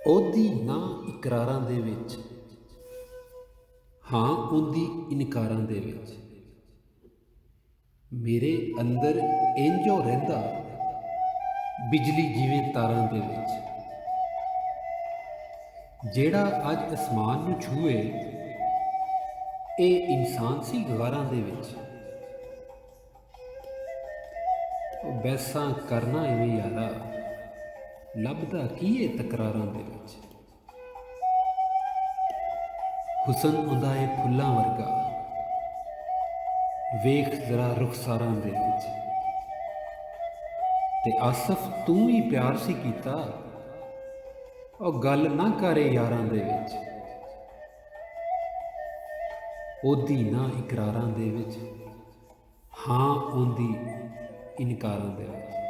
ਉਹਦੀ ਨਾ ਇਕਰਾਰਾਂ ਦੇ ਵਿੱਚ, ਹਾਂ ਉਹਦੀ ਇਨਕਾਰਾਂ ਦੇ ਵਿੱਚ। ਮੇਰੇ ਅੰਦਰ ਇੰਜੋ ਰਹਿੰਦਾ ਬਿਜਲੀ ਜਿਵੇਂ ਤਾਰਾਂ ਦੇ ਵਿੱਚ। ਜਿਹੜਾ ਅੱਜ ਅਸਮਾਨ ਨੂੰ ਛੂਏ, ਇਹ ਇਨਸਾਨ ਸੀ ਗਾਰਾਂ ਦੇ ਵਿੱਚ। ਬੈਸਾਂ ਕਰਨਾ ਐਵੇਂ ਯਾਰਾ, ਲੱਭਦਾ ਕੀ ਏ ਤਕਰਾਰਾਂ ਦੇ ਵਿੱਚ। ਹੁਸਨ ਆਉਂਦਾ ਏ ਫੁੱਲਾਂ ਵਰਗਾ, ਵੇਖ ਜ਼ਰਾ ਰੁਖਸਾਰਾਂ ਦੇ ਵਿੱਚ। ਤੇ ਆਸਫ ਤੂੰ ਵੀ ਪਿਆਰ ਸੀ ਕੀਤਾ, ਉਹ ਗੱਲ ਨਾ ਕਰੇ ਯਾਰਾਂ ਦੇ ਵਿੱਚ। ਉਹਦੀ ਨਾ ਇਕਰਾਰਾਂ ਦੇ ਵਿੱਚ, ਹਾਂ ਉਹਦੀ ਇਨਕਾਰਾਂ ਦੇ ਵਿੱਚ।